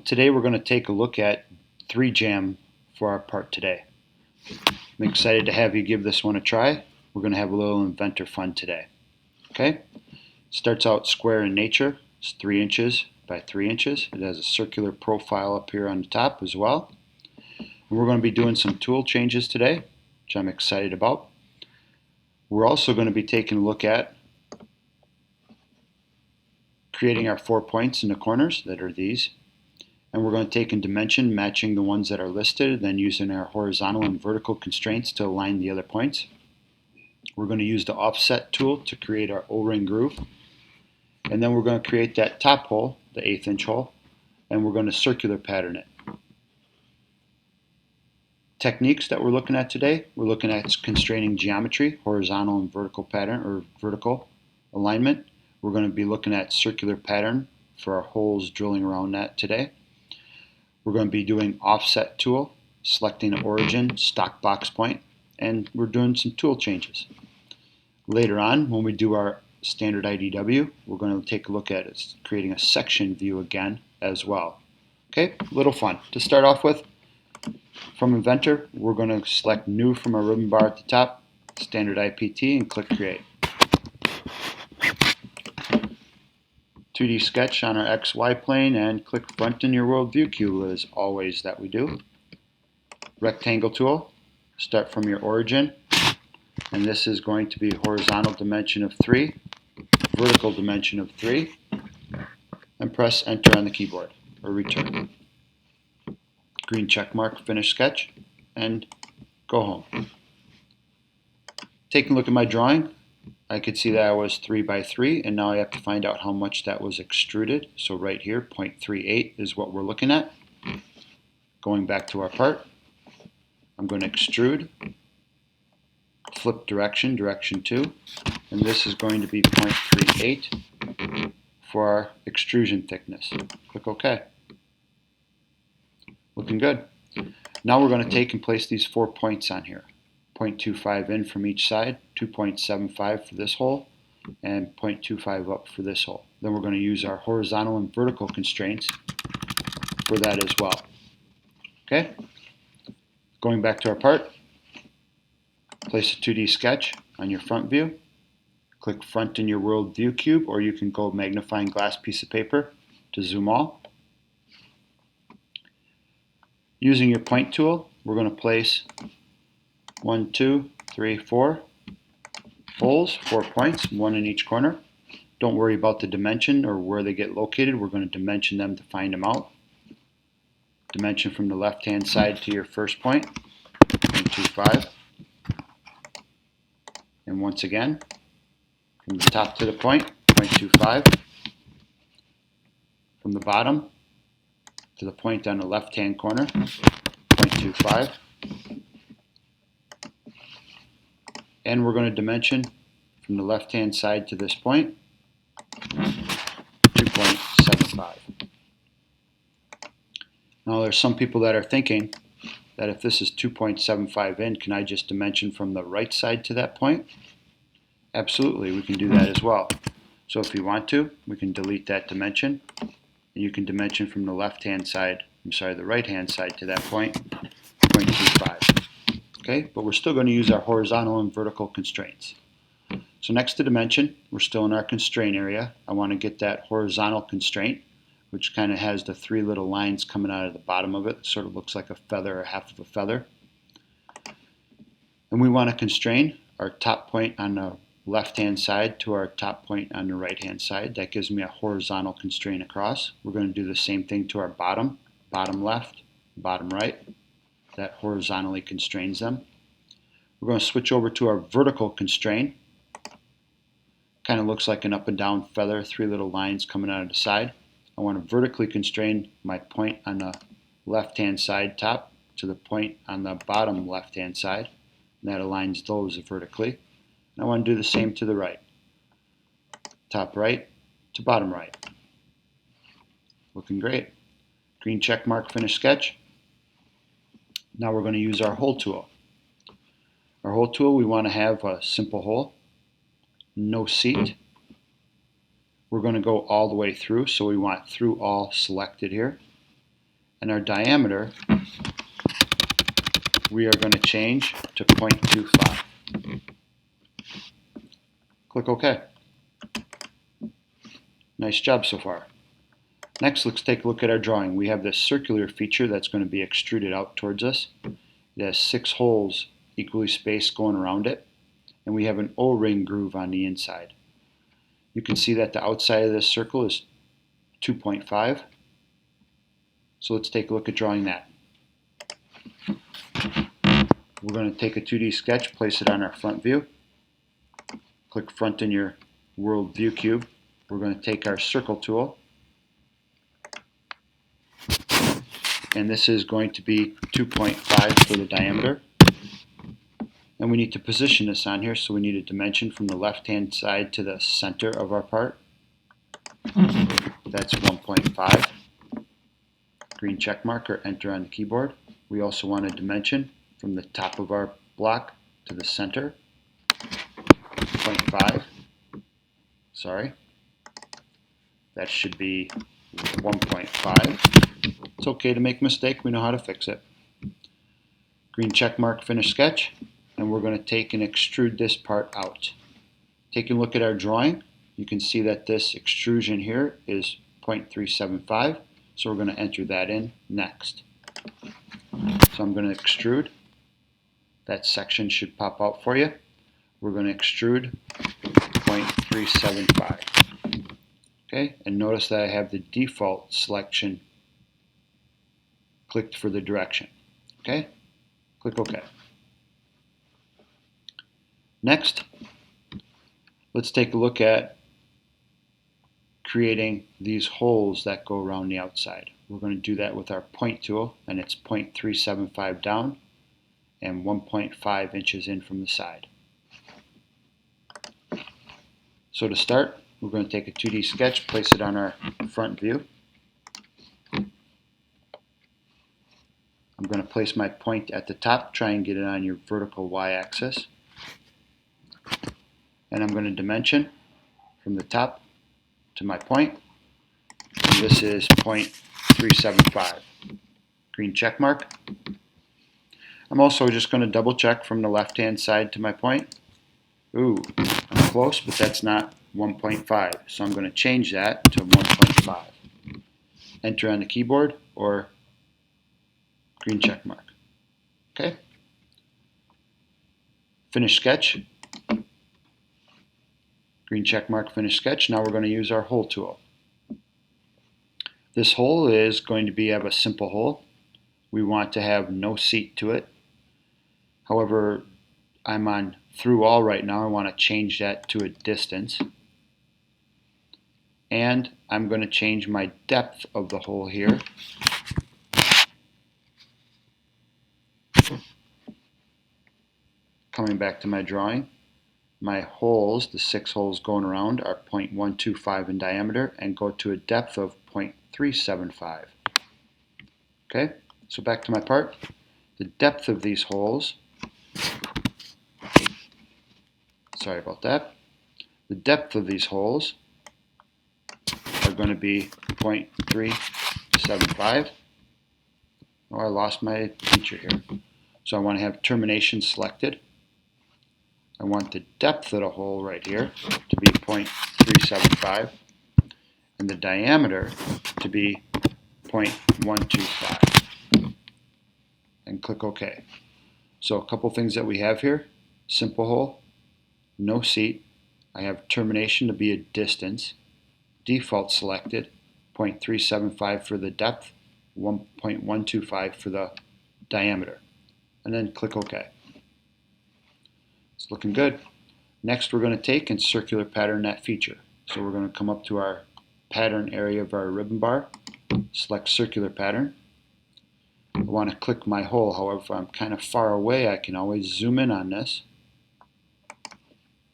Today we're going to take a look at 3 Jam for our part today. I'm excited to have you give this one a try. We're going to have a little Inventor fun today. Okay? Starts out square in nature. It's 3 inches by 3 inches. It has a circular profile up here on the top as well. And we're going to be doing some tool changes today, which I'm excited about. We're also going to be taking a look at creating our 4 points in the corners that are these. And we're going to take in dimension, matching the ones that are listed, then using our horizontal and vertical constraints to align the other points. We're going to use the offset tool to create our O-ring groove. And then we're going to create that top hole, the 1/8 inch hole, and we're going to circular pattern it. Techniques that we're looking at today, we're looking at constraining geometry, horizontal and vertical pattern, or vertical alignment. We're going to be looking at circular pattern for our holes drilling around that today. We're going to be doing offset tool, selecting an origin, stock box point, and we're doing some tool changes. Later on, when we do our standard IDW, we're going to take a look at creating a section view again as well. Okay, a little fun. To start off with, from Inventor, we're going to select New from our ribbon bar at the top, standard IPT, and click Create. 2D sketch on our XY plane and click Front in your World View Cube as always that we do. Rectangle tool, start from your origin, and this is going to be horizontal dimension of 3, vertical dimension of 3, and press Enter on the keyboard or return. Green check mark, finish sketch, and go home. Taking a look at my drawing, I could see that I was 3 by 3, and now I have to find out how much that was extruded. So right here, 0.38 is what we're looking at. Going back to our part, I'm going to extrude, flip direction, direction 2, and this is going to be 0.38 for our extrusion thickness. Click OK. Looking good. Now we're going to take and place these 4 points on here. 0.25 in from each side, 2.75 for this hole, and 0.25 up for this hole. Then we're going to use our horizontal and vertical constraints for that as well. Okay? Going back to our part, place a 2D sketch on your front view. Click Front in your World View Cube, or you can go magnifying glass piece of paper to zoom all. Using your point tool, we're going to place 1, 2, 3, 4 holes, 4 points, 1 in each corner. Don't worry about the dimension or where they get located. We're going to dimension them to find them out. Dimension from the left-hand side to your first point, 0.25. And once again, from the top to the point, 0.25. From the bottom to the point on the left-hand corner, 0.25. And we're going to dimension from the left-hand side to this point, 2.75. Now there's some people that are thinking that if this is 2.75 in, can I just dimension from the right side to that point? Absolutely, we can do that as well. So if you want to, we can delete that dimension, and you can dimension from the left-hand side, the right-hand side to that point, 0.25. Okay, but we're still going to use our horizontal and vertical constraints. So next to dimension, we're still in our constraint area. I want to get that horizontal constraint, which kind of has the 3 little lines coming out of the bottom of it. It sort of looks like a feather or half of a feather. And we want to constrain our top point on the left-hand side to our top point on the right-hand side. That gives me a horizontal constraint across. We're going to do the same thing to our bottom left, bottom right. That horizontally constrains them. We're going to switch over to our vertical constraint. Kind of looks like an up and down feather, 3 little lines coming out of the side. I want to vertically constrain my point on the left-hand side top to the point on the bottom left-hand side. And that aligns those vertically. And I want to do the same to the right. Top right to bottom right. Looking great. Green check mark, finish sketch. Now we're going to use our hole tool. Our hole tool, we want to have a simple hole, no seat. We're going to go all the way through, so we want through all selected here. And our diameter, we are going to change to 0.25. Click OK. Nice job so far. Next, let's take a look at our drawing. We have this circular feature that's going to be extruded out towards us. It has 6 holes equally spaced going around it, and we have an O-ring groove on the inside. You can see that the outside of this circle is 2.5. So let's take a look at drawing that. We're going to take a 2D sketch, place it on our front view. Click front in your world view cube. We're going to take our circle tool, and this is going to be 2.5 for the diameter. And we need to position this on here, so we need a dimension from the left-hand side to the center of our part. That's 1.5. Green check mark or enter on the keyboard. We also want a dimension from the top of our block to the center. 0.5. Sorry. That should be 1.5. It's okay to make a mistake. We know how to fix it. Green check mark, finish sketch. And we're going to take and extrude this part out. Taking a look at our drawing, you can see that this extrusion here is 0.375, so we're going to enter that in next. So I'm going to extrude. That section should pop out for you. We're going to extrude 0.375. Okay, and notice that I have the default selection clicked for the direction. Okay, click OK. Next, let's take a look at creating these holes that go around the outside. We're going to do that with our point tool, and it's 0.375 down and 1.5 inches in from the side. So to start, we're going to take a 2D sketch, place it on our front view. I'm going to place my point at the top, try and get it on your vertical y-axis. And I'm going to dimension from the top to my point. And this is 0.375. Green check mark. I'm also just going to double check from the left-hand side to my point. Ooh, I'm close, but that's not 1.5. So I'm going to change that to 1.5. Enter on the keyboard or green check mark. Okay. Finish sketch. Green check mark, finish sketch. Now we're going to use our hole tool. This hole is going to have a simple hole. We want to have no seat to it. However, I'm on through all right now. I want to change that to a distance. And I'm going to change my depth of the hole here. Coming back to my drawing. My holes, the 6 holes going around, are 0.125 in diameter and go to a depth of 0.375. Okay, so back to my part. The depth of these holes, sorry about that. The depth of these holes are going to be 0.375. Oh, I lost my feature here. So I want to have termination selected. I want the depth of the hole right here to be 0.375 and the diameter to be 0.125. And click OK. So a couple things that we have here. Simple hole, no seat. I have termination to be a distance. Default selected, 0.375 for the depth, 1.125 for the diameter. And then click OK. It's looking good. Next, we're going to take and circular pattern that feature. So we're going to come up to our pattern area of our ribbon bar, select circular pattern. I want to click my hole. However, if I'm kind of far away, I can always zoom in on this.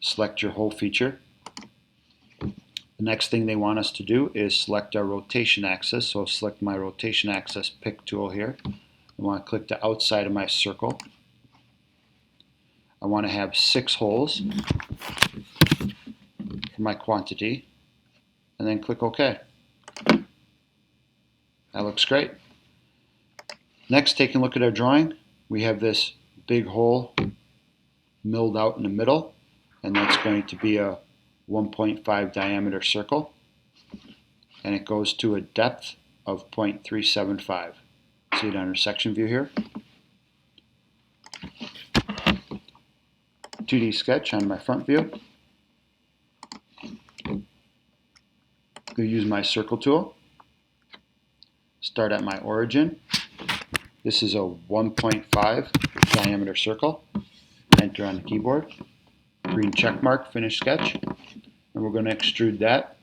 Select your hole feature. The next thing they want us to do is select our rotation axis. So I'll select my rotation axis pick tool here. I want to click the outside of my circle. I want to have 6 holes for my quantity, and then click OK. That looks great. Next, taking a look at our drawing, we have this big hole milled out in the middle, and that's going to be a 1.5 diameter circle, and it goes to a depth of 0.375. See it on our section view here. 2D sketch on my front view. I'm going to use my circle tool. Start at my origin. This is a 1.5 diameter circle. Enter on the keyboard. Green check mark, finish sketch. And we're going to extrude that.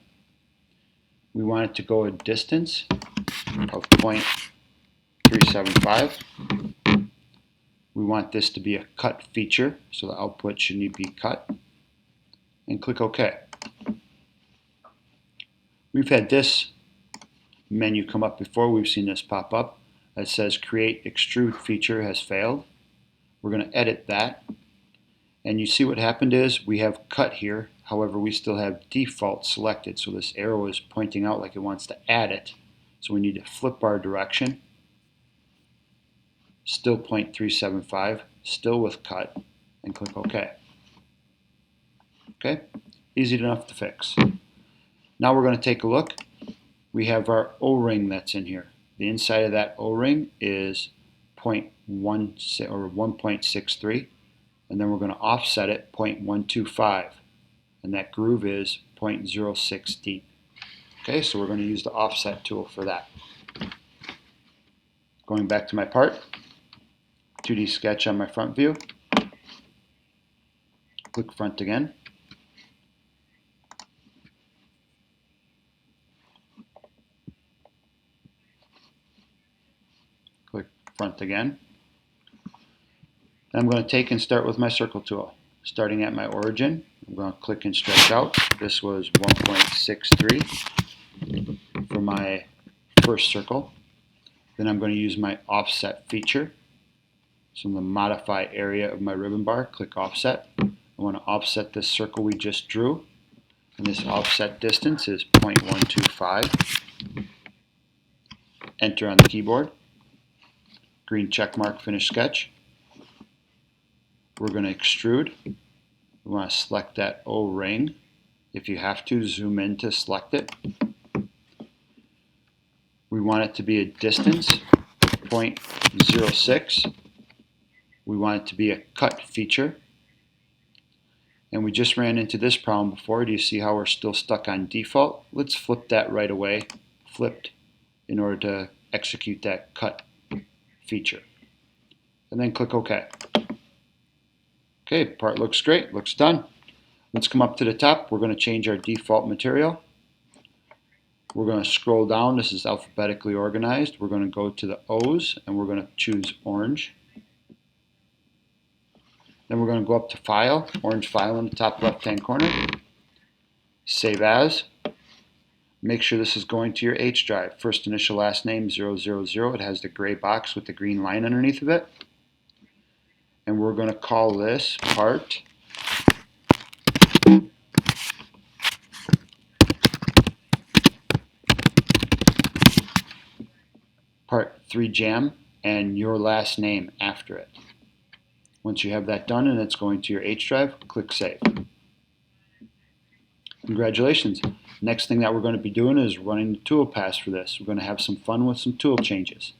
We want it to go a distance of 0.375. We want this to be a cut feature, so the output should need to be cut. And click OK. We've had this menu come up before. We've seen this pop up that says Create Extrude Feature has failed. We're going to edit that. And you see what happened is we have cut here. However, we still have default selected. So this arrow is pointing out like it wants to add it. So we need to flip our direction. Still 0.375, still with cut, and click OK. Okay, easy enough to fix. Now we're going to take a look. We have our O-ring that's in here. The inside of that O-ring is 1.63, and then we're going to offset it 0.125, and that groove is 0.06 deep. Okay, so we're going to use the offset tool for that. Going back to my part, 2D sketch on my front view. Click front again. Click front again. I'm going to take and start with my circle tool. Starting at my origin, I'm going to click and stretch out. This was 1.63 for my first circle. Then I'm going to use my offset feature. So in the modify area of my ribbon bar, click offset. I want to offset this circle we just drew. And this offset distance is 0.125. Enter on the keyboard. Green check mark, finish sketch. We're going to extrude. We want to select that O-ring. If you have to, zoom in to select it. We want it to be a distance, 0.06. We want it to be a cut feature. And we just ran into this problem before. Do you see how we're still stuck on default? Let's flip that right away. Flipped in order to execute that cut feature. And then click OK. Okay, part looks great, looks done. Let's come up to the top. We're going to change our default material. We're going to scroll down. This is alphabetically organized. We're going to go to the O's and we're going to choose orange. Then we're going to go up to File, orange file in the top left-hand corner. Save as. Make sure this is going to your H drive. First initial last name 000. It has the gray box with the green line underneath of it. And we're going to call this part Part 3 Jam and your last name after it. Once you have that done and it's going to your H drive, click Save. Congratulations. Next thing that we're going to be doing is running the tool pass for this. We're going to have some fun with some tool changes.